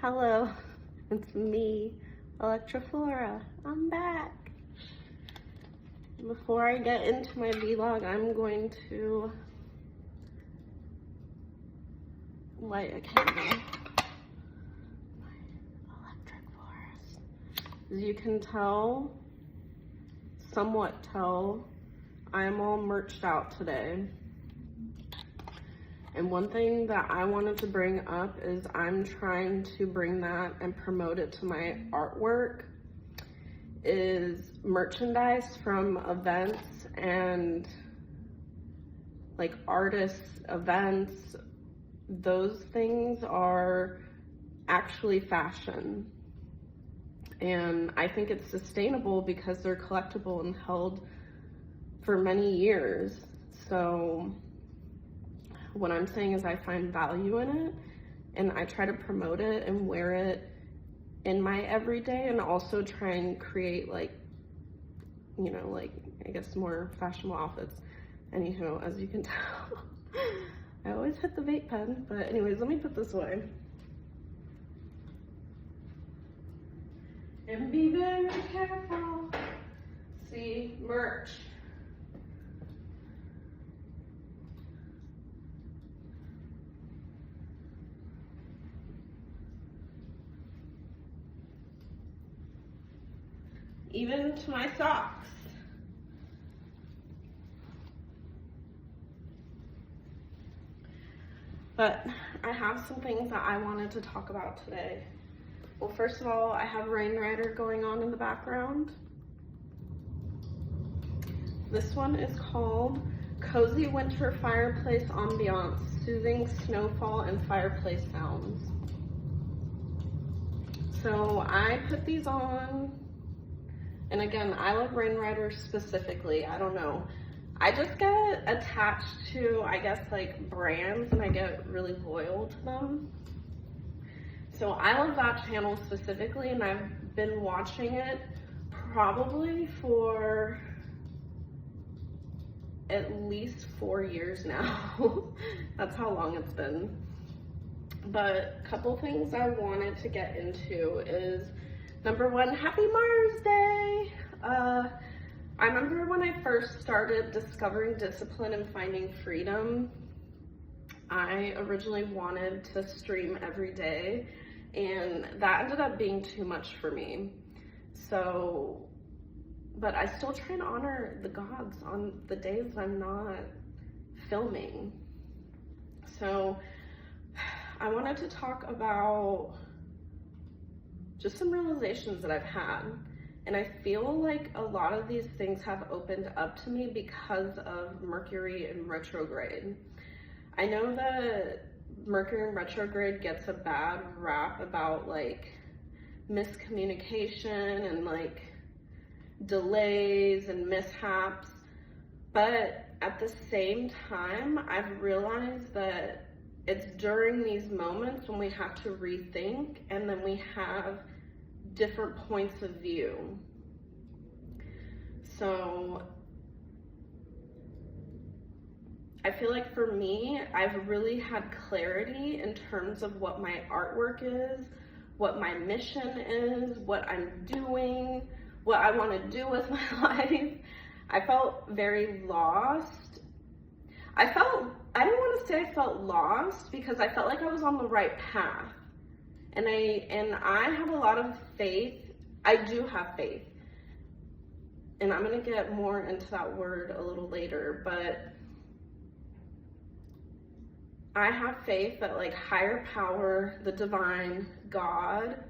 Hello, it's me, Electroflora. I'm back. Before I get into my vlog, I'm going to light a candle. My electric forest. As you can tell, somewhat tell, I'm all merched out today. And one thing that I wanted to bring up is I'm trying to bring that and promote it to my artwork, is merchandise from events and like artists, events. Those things are actually fashion. And I think it's sustainable because they're collectible and held for many years. So what I'm saying is I find value in it and I try to promote it and wear it in my everyday, and also try and create like, you know, like I guess more fashionable outfits. Anywho, as you can tell, I always hit the vape pen, but anyways, let me put this away. And be very careful. See, merch. Even to my socks. But I have some things that I wanted to talk about today. Well, first of all, I have Rain Rider going on in the background. This one is called Cozy Winter Fireplace Ambiance, Soothing Snowfall and Fireplace Sounds. So I put these on. And again, I love Rain Rider specifically. I don't know. I just get attached to, I guess, like brands, and I get really loyal to them. So I love that channel specifically, and I've been watching it probably for at least 4 years now. That's how long it's been. But a couple things I wanted to get into is, number one, happy Mars Day! I remember when I first started discovering discipline and finding freedom, I originally wanted to stream every day, and that ended up being too much for me. So, but I still try to honor the gods on the days I'm not filming. So I wanted to talk about just some realizations that I've had. And I feel like a lot of these things have opened up to me because of Mercury in retrograde. I know that Mercury in retrograde gets a bad rap about like miscommunication and like delays and mishaps. But at the same time, I've realized that it's during these moments when we have to rethink, and then we have different points of view. So I feel like for me, I've really had clarity in terms of what my artwork is, what my mission is, what I'm doing, what I want to do with my life. I felt very lost. I don't want to say I felt lost, because I felt like I was on the right path. And I have a lot of faith. I do have faith. And I'm going to get more into that word a little later, but I have faith that like higher power, the divine, God,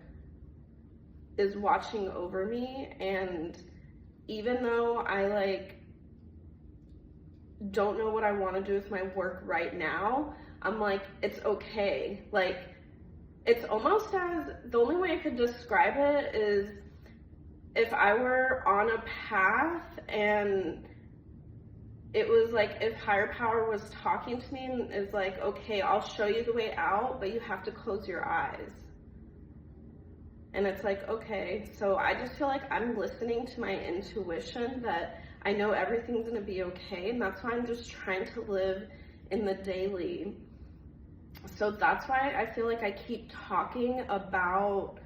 is watching over me. And even though I like don't know what I want to do with my work right now, I'm like, it's okay. Like, it's almost as, the only way I could describe it is if I were on a path and it was like, if higher power was talking to me and is like, okay, I'll show you the way out, but you have to close your eyes. And it's like, okay, so I just feel like I'm listening to my intuition, that I know everything's gonna be okay, and that's why I'm just trying to live in the daily. So that's why I feel like I keep talking about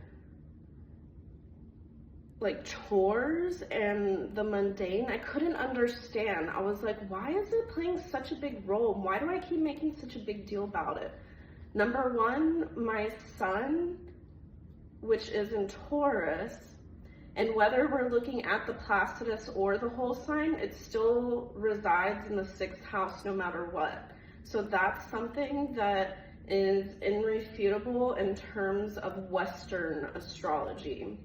like chores and the mundane. I couldn't understand. I was like, why is it playing such a big role? Why do I keep making such a big deal about it? Number one, my sun, which is in Taurus, and whether we're looking at the Placidus or the whole sign, it still resides in the 6th house no matter what. So that's something that is irrefutable in terms of Western astrology.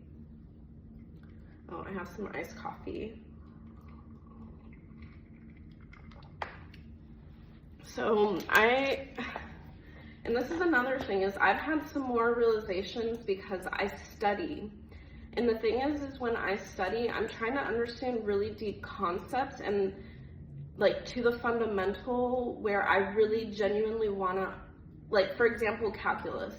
Oh, I have some iced coffee. So and this is another thing, is I've had some more realizations because I study. And the thing is when I study, I'm trying to understand really deep concepts and like to the fundamental where I really genuinely wanna, like for example, calculus.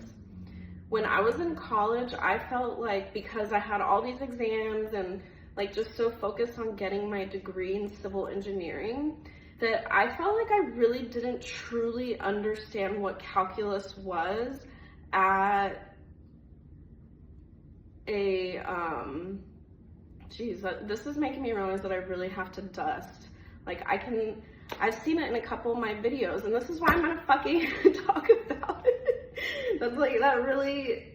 When I was in college, I felt like because I had all these exams and like just so focused on getting my degree in civil engineering, that I felt like I really didn't truly understand what calculus was at a, this is making me realize that I really have to dust. Like I've seen it in a couple of my videos, and this is why I'm gonna fucking talk about it. That's like, that really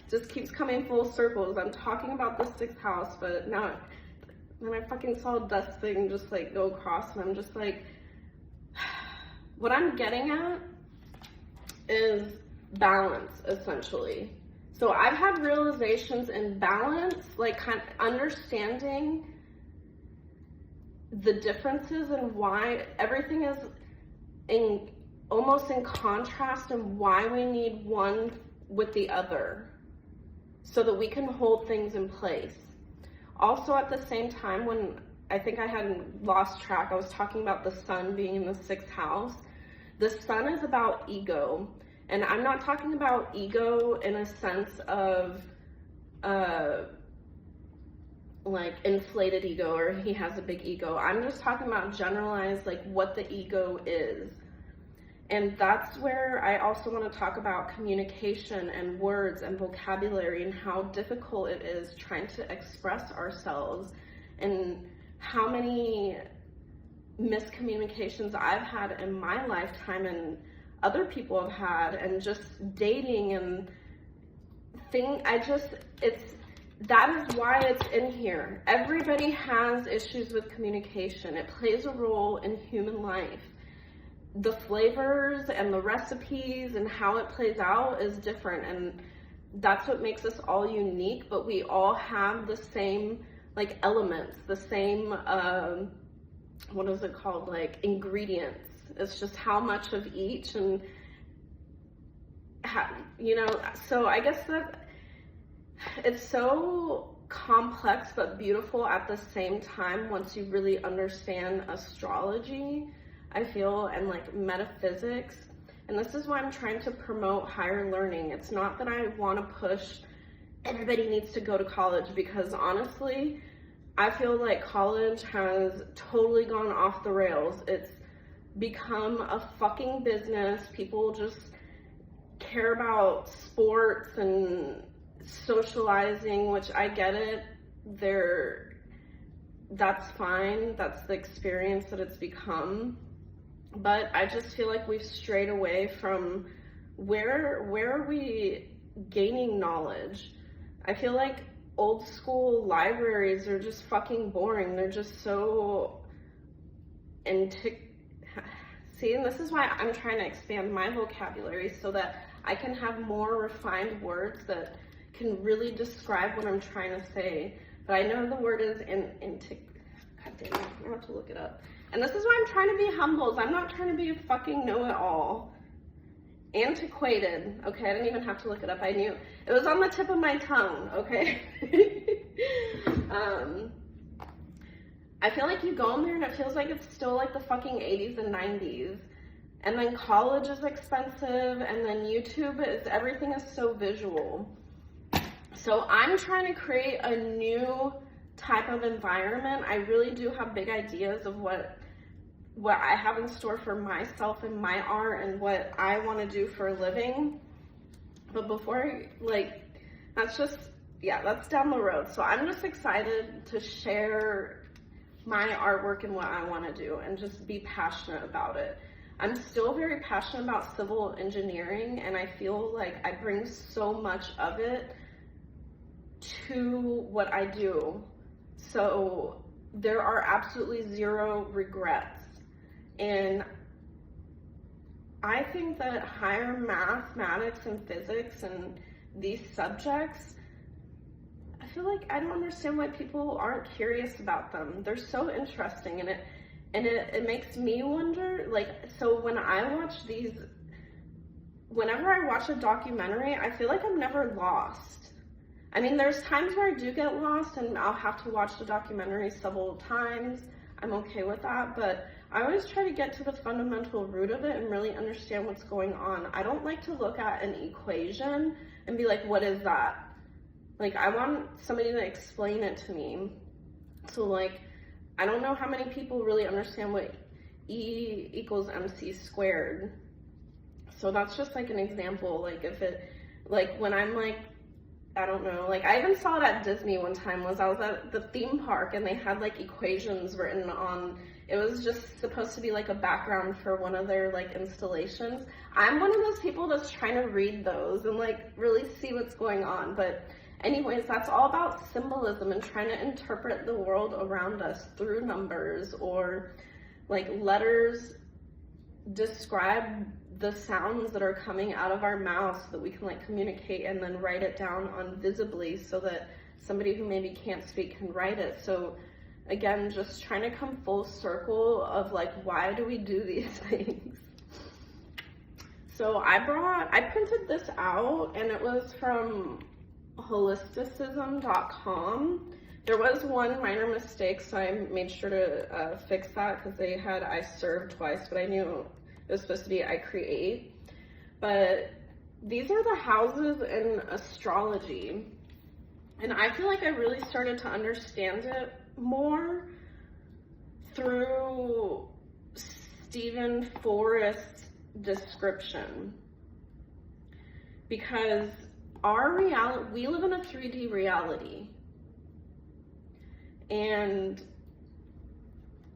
just keeps coming full circles. I'm talking about the 6th house, but now when I fucking saw a dust thing just like go across, and I'm just like, what I'm getting at is balance, essentially. So I've had realizations in balance, like kind of understanding the differences and why everything is almost in contrast, and why we need one with the other so that we can hold things in place. Also at the same time, when I think I had lost track, I was talking about the sun being in the 6th house. The sun is about ego, and I'm not talking about ego in a sense of like inflated ego or he has a big ego. I'm just talking about generalized, like what the ego is. And that's where I also want to talk about communication and words and vocabulary, and how difficult it is trying to express ourselves, and how many miscommunications I've had in my lifetime and other people have had, and just dating and that is why it's in here. Everybody has issues with communication. It plays a role in human life. The flavors and the recipes and how it plays out is different, and that's what makes us all unique, but we all have the same like elements, the same what is it called, like ingredients. It's just how much of each, and so I guess that it's so complex but beautiful at the same time once you really understand astrology, I feel, and like metaphysics. And this is why I'm trying to promote higher learning. It's not that I want to push everybody needs to go to college, because honestly, I feel like college has totally gone off the rails. It's become a fucking business. People just care about sports and socializing, which I get it. That's fine. That's the experience that it's become. But I just feel like we've strayed away from where are we gaining knowledge? I feel like old school libraries are just fucking boring. They're just so See, and this is why I'm trying to expand my vocabulary so that I can have more refined words that can really describe what I'm trying to say. But I know the word is God damn it, I have to look it up. And this is why I'm trying to be humble. I'm not trying to be a fucking know-it-all. Antiquated, okay, I didn't even have to look it up. I knew it was on the tip of my tongue, okay. I feel like you go in there and it feels like it's still like the fucking 80s and 90s, and then college is expensive, and then YouTube everything is so visual. So I'm trying to create a new type of environment. I really do have big ideas of what what I have in store for myself and my art and what I want to do for a living. But before, like, that's down the road. So I'm just excited to share my artwork and what I want to do and just be passionate about it. I'm still very passionate about civil engineering, and I feel like I bring so much of it to what I do. So there are absolutely zero regrets. And I think that higher mathematics and physics and these subjects, I feel like I don't understand why people aren't curious about them. They're so interesting, and it makes me wonder, like, so whenever I watch a documentary, I feel like I'm never lost. I mean, there's times where I do get lost and I'll have to watch the documentary several times. I'm okay with that, but I always try to get to the fundamental root of it and really understand what's going on. I don't like to look at an equation and be like, what is that? Like, I want somebody to explain it to me. So, like, I don't know how many people really understand what E equals MC squared. So that's just like an example. Like, if it, like, when I'm like, I don't know, like, I even saw it at Disney one time. I was at the theme park and they had like equations written on, it was just supposed to be like a background for one of their like installations. I'm one of those people that's trying to read those and like really see what's going on. But anyways, that's all about symbolism and trying to interpret the world around us through numbers, or like letters describe the sounds that are coming out of our mouths so that we can like communicate and then write it down on visibly so that somebody who maybe can't speak can write it. So again, just trying to come full circle of like, why do we do these things? So I printed this out, and it was from holisticism.com. There was one minor mistake, so I made sure to fix that, because they had I serve twice, but I knew it was supposed to be I create. But these are the houses in astrology, and I feel like I really started to understand it more through Stephen Forrest's description, because our reality, we live in a 3D reality, and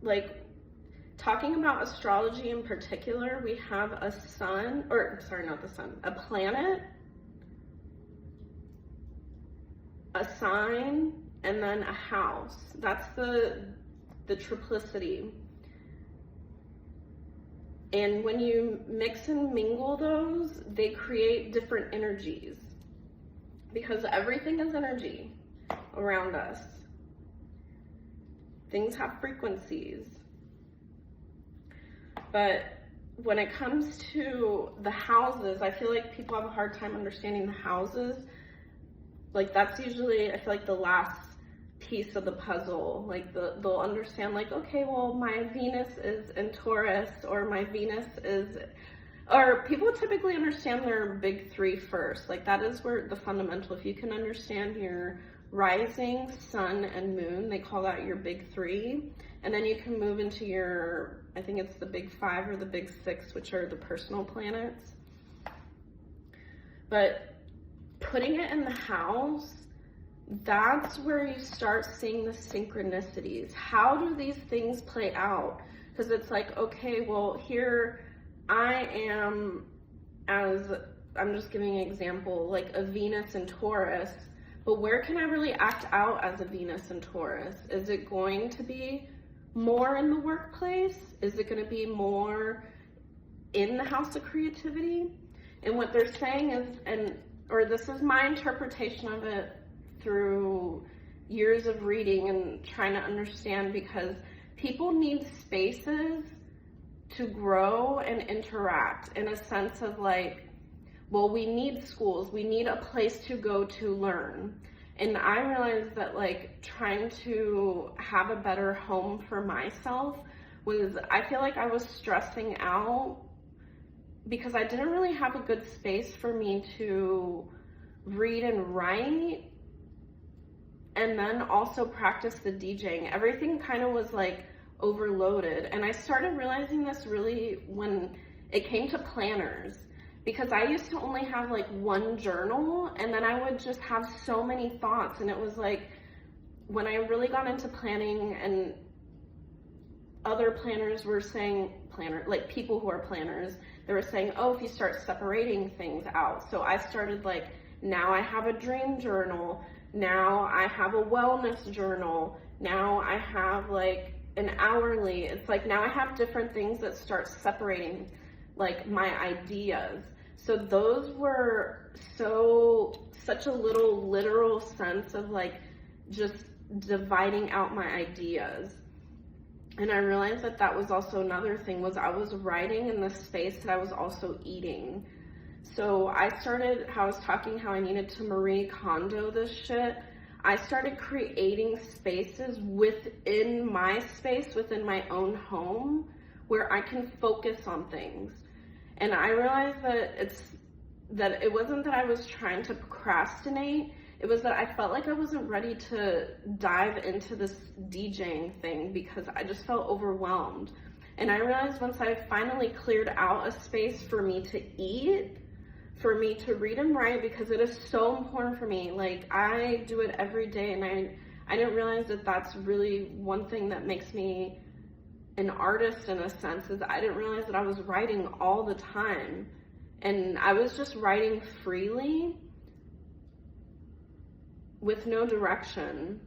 like, talking about astrology in particular, we have a sun, or sorry, not the sun, a planet, a sign, and then a house. That's the triplicity. And when you mix and mingle those, they create different energies, because everything is energy around us. Things have frequencies. But when it comes to the houses, I feel like people have a hard time understanding the houses. Like, that's usually, I feel like, the last piece of the puzzle. Like, they'll understand, like, okay, well, my Venus is in Taurus, or my Venus is, or people typically understand their big three first. Like, that is where the fundamental, if you can understand your rising, sun, and moon, they call that your big three. And then you can move into your, I think it's the big five or the big six, which are the personal planets. But putting it in the house, that's where you start seeing the synchronicities. How do these things play out? Because it's like, okay, well, here I am as, I'm just giving an example, like a Venus in Taurus, but where can I really act out as a Venus in Taurus? Is it going to be more in the workplace? Is it going to be more in the house of creativity? And what they're saying is, or this is my interpretation of it through years of reading and trying to understand, because people need spaces to grow and interact, in a sense of like, well, we need schools, we need a place to go to learn. And I realized that like trying to have a better home for myself was, I feel like I was stressing out because I didn't really have a good space for me to read and write, and then also practice the DJing. Everything kind of was like overloaded. And I started realizing this really when it came to planners, because I used to only have like one journal, and then I would just have so many thoughts. And it was like, when I really got into planning, and other planners were saying, like people who are planners, they were saying, oh, if you start separating things out. So I started like, now I have a dream journal, now I have a wellness journal, now I have like an hourly. It's like, now I have different things that start separating like my ideas. So those were such a little literal sense of like just dividing out my ideas. And I realized that that was also another thing, was I was writing in the space that I was also eating. So I started, how I was talking how I needed to Marie Kondo this shit. I started creating spaces within my space, within my own home, where I can focus on things. And I realized that it wasn't that I was trying to procrastinate, it was that I felt like I wasn't ready to dive into this DJing thing because I just felt overwhelmed. And I realized once I finally cleared out a space for me to eat, for me to read and write, because it is so important for me. Like, I do it every day, and I didn't realize that that's really one thing that makes me an artist in a sense, is I didn't realize that I was writing all the time. And I was just writing freely with no direction.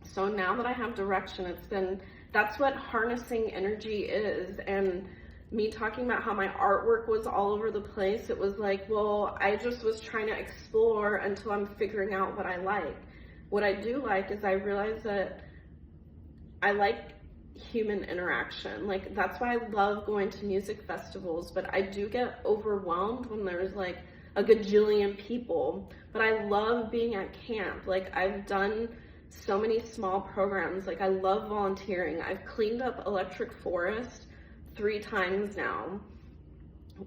So now that I have direction, that's what harnessing energy is. And me talking about how my artwork was all over the place, it was like, well, I just was trying to explore until I'm figuring out what I like. What I do like is I realize that I like human interaction. Like, that's why I love going to music festivals, but I do get overwhelmed when there's like a gajillion people. But I love being at camp. Like, I've done so many small programs. Like, I love volunteering. I've cleaned up Electric Forest 3 times now.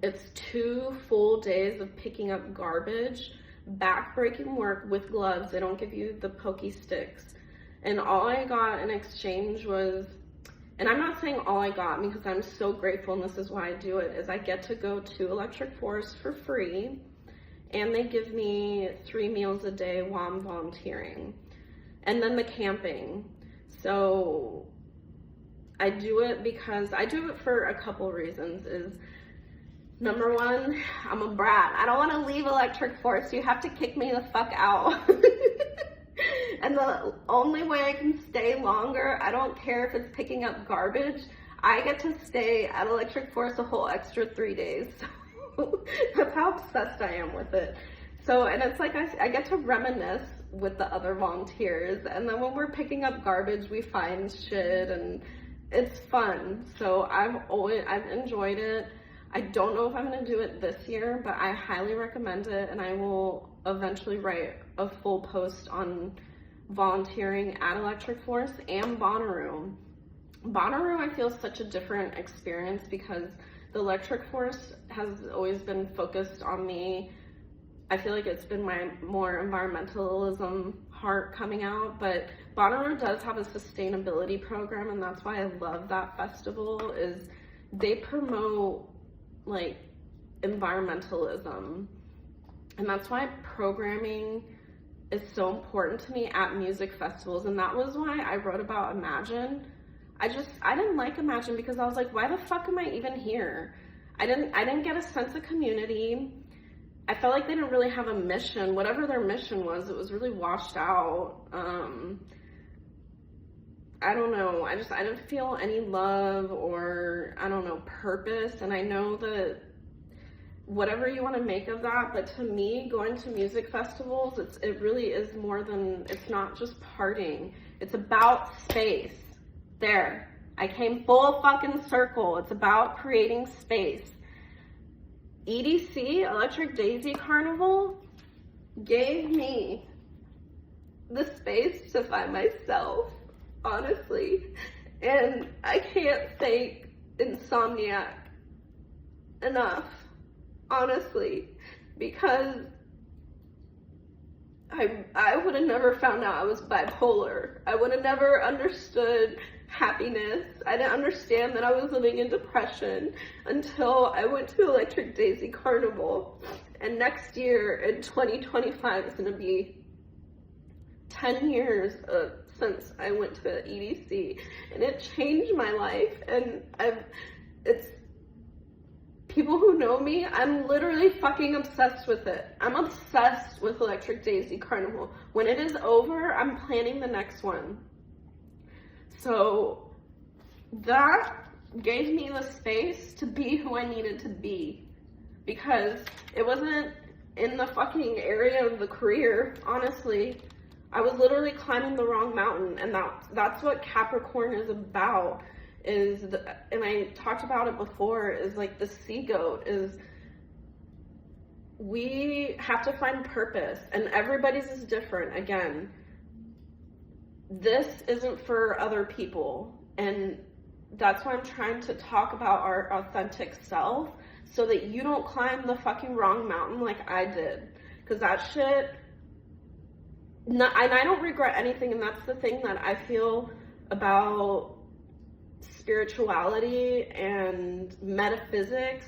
It's 2 full days of picking up garbage, back-breaking work with gloves. They don't give you the pokey sticks. And all I got in exchange was, and I'm not saying all I got because I'm so grateful, and this is why I do it, is I get to go to Electric Forest for free, and they give me 3 meals a day while I'm volunteering. And then the camping. So I do it because I do it for a couple reasons. Is number one, I'm a brat. I don't want to leave Electric Forest. You have to kick me the fuck out. And the only way I can stay longer, I don't care if it's picking up garbage, I get to stay at Electric Forest a whole extra 3 days. So that's how obsessed I am with it. So, and it's like I get to reminisce with the other volunteers, and then when we're picking up garbage, we find shit, and it's fun. So I've enjoyed it. I don't know if I'm going to do it this year, but I highly recommend it, and I will eventually write a full post on volunteering at Electric Forest and Bonnaroo. Bonnaroo, I feel, such a different experience because the Electric Forest has always been focused on me. I feel like it's been my more environmentalism heart coming out, but Bonnaroo does have a sustainability program, and that's why I love that festival, is they promote like environmentalism, and that's why programming is so important to me at music festivals. And that was why I wrote about Imagine. I didn't like Imagine because I was like, why the fuck am I even here? I didn't get a sense of community. I felt like they didn't really have a mission. Whatever their mission was, it was really washed out. I don't know. I didn't feel any love or, I don't know, purpose. And I know that whatever you want to make of that, but to me, going to music festivals, it really is more than, it's not just partying. It's about space. There. I came full fucking circle. It's about creating space. EDC, Electric Daisy Carnival, gave me the space to find myself, honestly. And I can't thank Insomniac enough, honestly, because I would have never found out I was bipolar. I would have never understood happiness. I didn't understand that I was living in depression until I went to Electric Daisy Carnival. And next year in 2025 is going to be 10 years since I went to EDC, and it changed my life. And it's people who know me, I'm literally fucking obsessed with it. I'm obsessed with Electric Daisy Carnival. When it is over, I'm planning the next one. So that gave me the space to be who I needed to be, because it wasn't in the fucking area of the career, honestly. I was literally climbing the wrong mountain, and that's what Capricorn is about. And I talked about it before, is like the sea goat, is we have to find purpose, and everybody's is different. Again, this isn't for other people, and that's why I'm trying to talk about our authentic self, so that you don't climb the fucking wrong mountain like I did, because that shit, and I don't regret anything. And that's the thing that I feel about spirituality and metaphysics,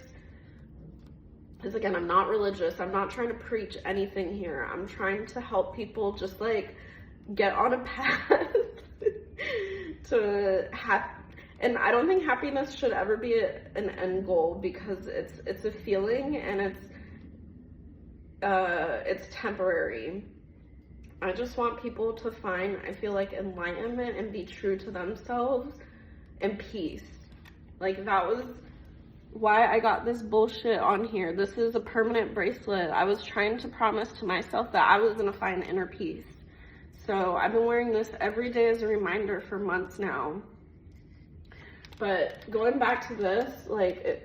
is, again, I'm not religious. I'm not trying to preach anything here. I'm trying to help people just like get on a path to and I don't think happiness should ever be an end goal, because it's a feeling, and it's temporary. I just want people to find, I feel like, enlightenment and be true to themselves and peace. Like, that was why I got this bullshit on here. This is a permanent bracelet. I was trying to promise to myself that I was going to find inner peace. So I've been wearing this every day as a reminder for months now. But going back to this, like,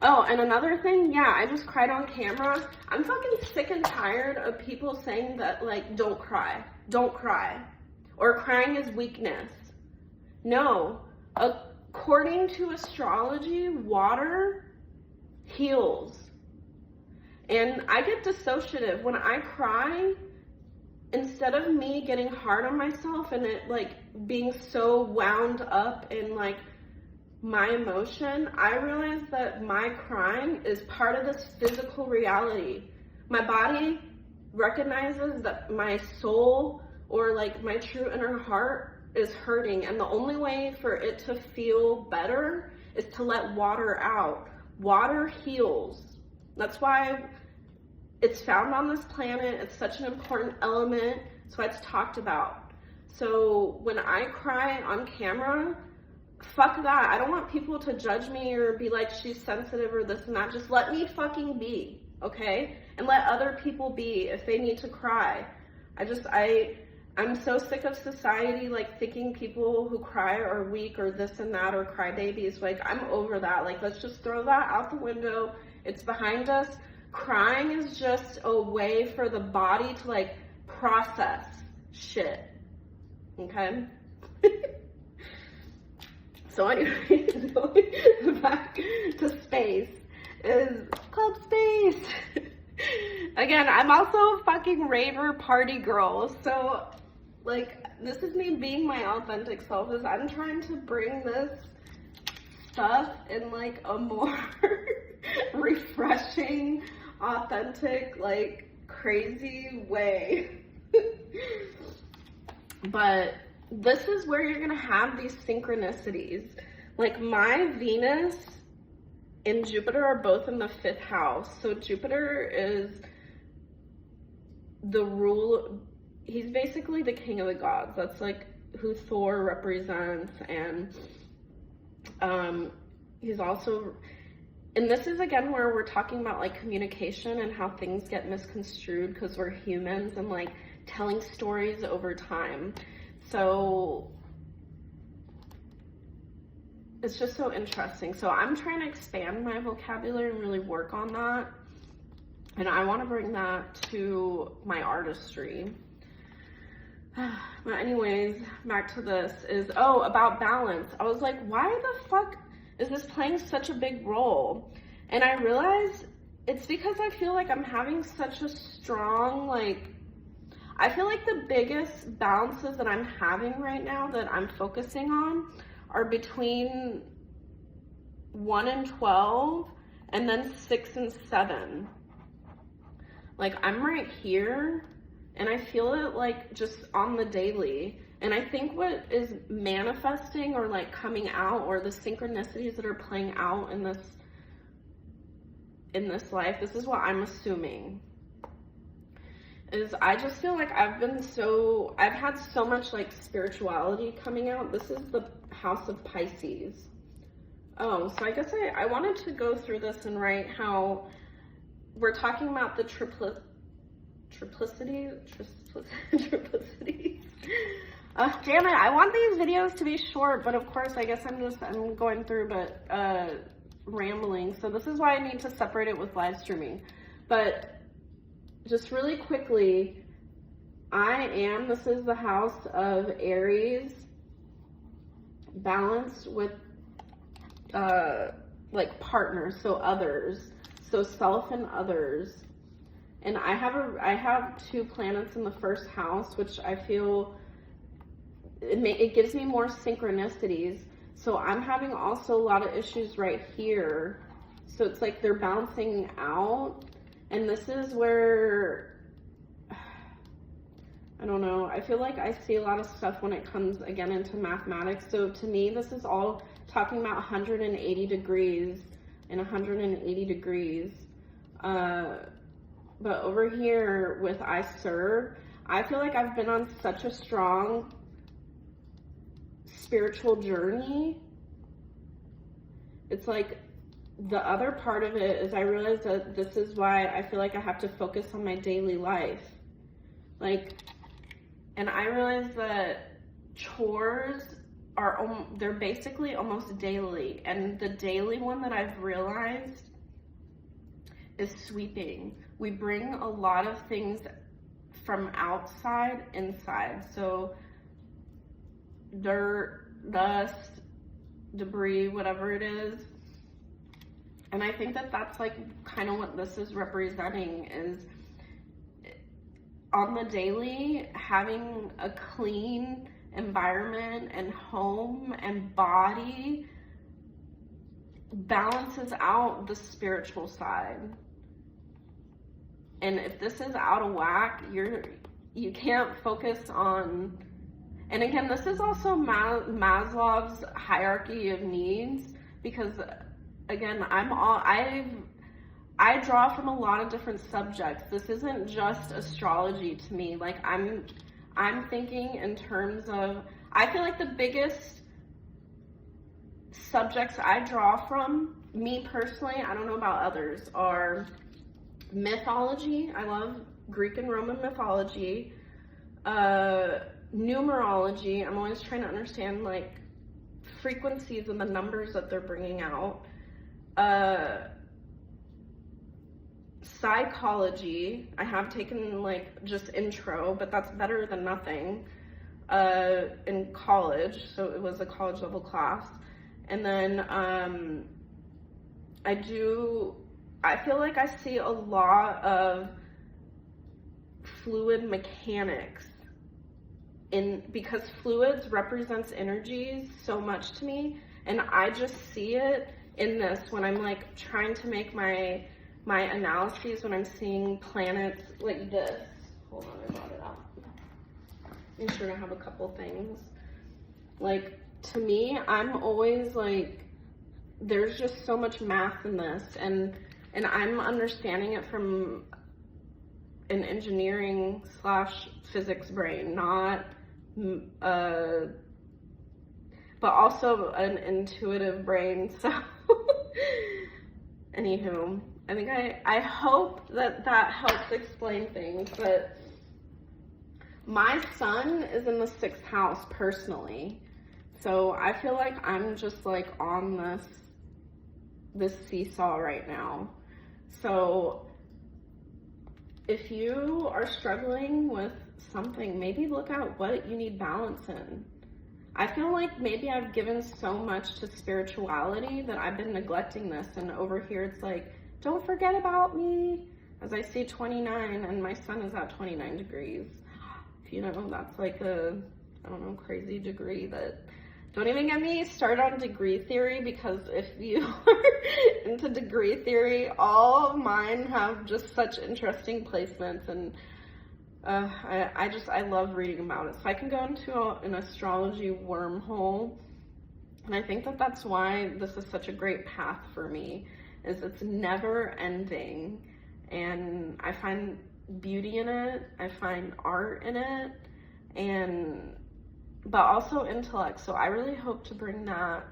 oh, and another thing, yeah, I just cried on camera. I'm fucking sick and tired of people saying that, like, don't cry, or crying is weakness. No, according to astrology, water heals. And I get dissociative when I cry. Instead of me getting hard on myself and it, like, being so wound up in, like, my emotion, I realize that my crying is part of this physical reality. My body recognizes that my soul, or like my true inner heart, is hurting, and the only way for it to feel better is to let water out. Water heals. That's why it's found on this planet. It's such an important element. That's why it's talked about. So when I cry on camera, fuck that. I don't want people to judge me or be like, she's sensitive or this and that. Just let me fucking be, okay? And let other people be if they need to cry. I'm so sick of society, like, thinking people who cry are weak or this and that, or cry babies. Like, I'm over that. Like, let's just throw that out the window. It's behind us. Crying is just a way for the body to, like, process shit, okay? So anyways, going back to space, is Club Space. Again, I'm also a fucking raver party girl, so, like, this is me being my authentic self. Is I'm trying to bring this stuff in, like, a more refreshing, authentic, like, crazy way. But this is where you're gonna have these synchronicities. Like, my Venus and Jupiter are both in the 5th house. So Jupiter is the he's basically the king of the gods. That's like who Thor represents. And he's also, and this is again where we're talking about, like, communication and how things get misconstrued because we're humans, and, like, telling stories over time. So it's just so interesting. So I'm trying to expand my vocabulary and really work on that. And I want to bring that to my artistry. But anyways, back to this is, about balance. I was like, why the fuck is this playing such a big role? And I realized it's because I feel like I'm having such a strong, like, I feel like the biggest balances that I'm having right now that I'm focusing on are between 1 and 12, and then 6 and 7. Like, I'm right here, and I feel it like just on the daily. And I think what is manifesting or like coming out, or the synchronicities that are playing out in this life, this is what I'm assuming, is I just feel like I've had so much like spirituality coming out. This is the house of Pisces. Oh, so I guess I wanted to go through this and write how we're talking about the triplicities. Damn it, I want these videos to be short, but of course, I guess I'm going through, but rambling. So this is why I need to separate it with live streaming. But just really quickly, this is the house of Aries, balanced with like partners, so others, so self and others. And I have 2 planets in the first house, which I feel it gives me more synchronicities. So I'm having also a lot of issues right here. So it's like they're balancing out. And this is where, I don't know, I feel like I see a lot of stuff when it comes again into mathematics. So to me, this is all talking about 180 degrees and 180 degrees. But over here with I serve, I feel like I've been on such a strong spiritual journey. It's like the other part of it is I realize that this is why I feel like I have to focus on my daily life. Like, and I realize that chores they're basically almost daily. And the daily one that I've realized is sweeping. We bring a lot of things from outside inside. So dirt, dust, debris, whatever it is. And I think that that's like kind of what this is representing, is on the daily, having a clean environment and home and body balances out the spiritual side. And if this is out of whack, you can't focus on. And again, this is also Maslow's hierarchy of needs, because again, I draw from a lot of different subjects. This isn't just astrology to me. Like I'm thinking in terms of, I feel like the biggest subjects I draw from, me personally, I don't know about others, are mythology. I love Greek and Roman mythology. Numerology. I'm always trying to understand like frequencies and the numbers that they're bringing out. Psychology. I have taken like just intro, but that's better than nothing in college. So it was a college level class. And then I feel like I see a lot of fluid mechanics because fluids represents energies so much to me, and I just see it in this when I'm like trying to make my analyses, when I'm seeing planets like this. Hold on, I brought it up. Make sure to have a couple things. Like, to me, I'm always like, there's just so much math in this, and I'm understanding it from an engineering / physics brain, not but also an intuitive brain. So anywho, I think I hope that helps explain things. But my sun is in the 6th house personally, so I feel like I'm just like on this seesaw right now. So if you are struggling with something, maybe look at what you need balance in. I feel like maybe I've given so much to spirituality that I've been neglecting this, and over here it's like, don't forget about me, as I see 29 and my sun is at 29 degrees. If you know, that's like a, I don't know, crazy degree that Don't even get me started on degree theory, because if you are into degree theory, all of mine have just such interesting placements, and I love reading about it. So I can go into an astrology wormhole, and I think that that's why this is such a great path for me, is it's never ending, and I find beauty in it, I find art in it, but also intellect. So I really hope to bring that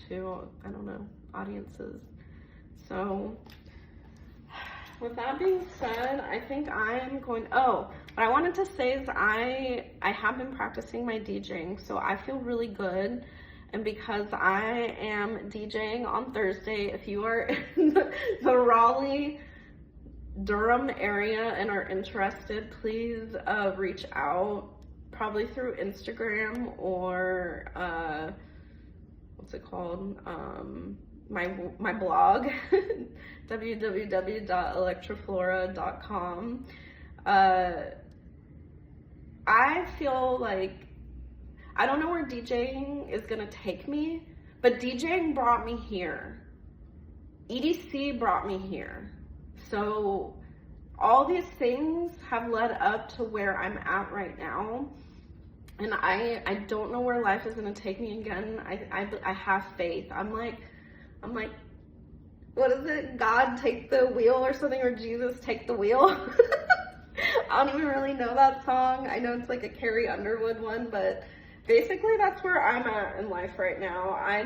to, I don't know, audiences. So with that being said, I think I'm going, what I wanted to say is I have been practicing my DJing, so I feel really good. And because I am DJing on Thursday, if you are in the Raleigh, Durham area and are interested, please reach out, probably through Instagram or what's it called, my blog, www.electroflora.com. I feel like, I don't know where DJing is gonna take me, but DJing brought me here. EDC brought me here. So all these things have led up to where I'm at right now. And I don't know where life is gonna take me again. I have faith. I'm like, what is it? God take the wheel or something, or Jesus take the wheel. I don't even really know that song. I know it's like a Carrie Underwood one, but basically that's where I'm at in life right now. I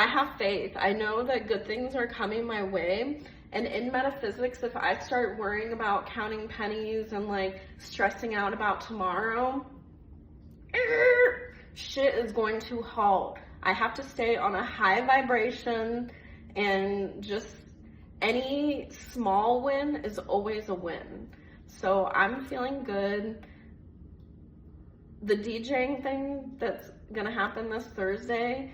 have faith. I know that good things are coming my way. And in metaphysics, if I start worrying about counting pennies and like stressing out about tomorrow, shit is going to halt. I have to stay on a high vibration, and just any small win is always a win. So I'm feeling good. The DJing thing that's gonna happen this Thursday,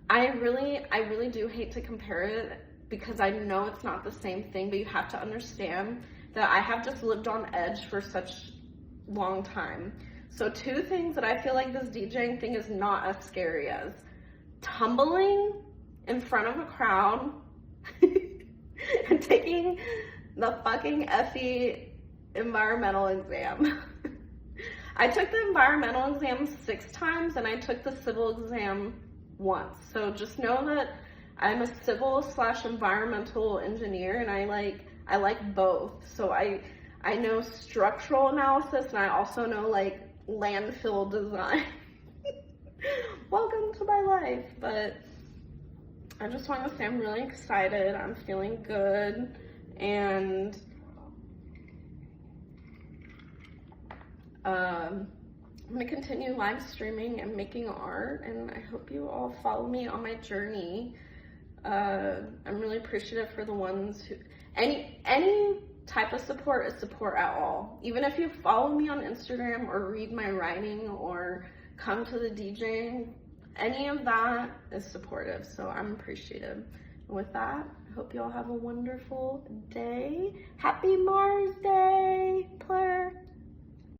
I really do hate to compare it, because I know it's not the same thing, but you have to understand that I have just lived on edge for such long time. So 2 things that I feel like this DJing thing is not as scary as: tumbling in front of a crowd and taking the fucking effie environmental exam. I took the environmental exam 6 times and I took the civil exam once. So just know that I'm a civil/environmental engineer, and I like both. So I know structural analysis, and I also know like landfill design. Welcome to my life. But I just want to say I'm really excited. I'm feeling good, and I'm gonna continue live streaming and making art, and I hope you all follow me on my journey. I'm really appreciative for the ones who, any type of support is support at all. Even if you follow me on Instagram or read my writing or come to the DJing, any of that is supportive. So I'm appreciative. And with that, I hope you all have a wonderful day. Happy Mars Day, Claire.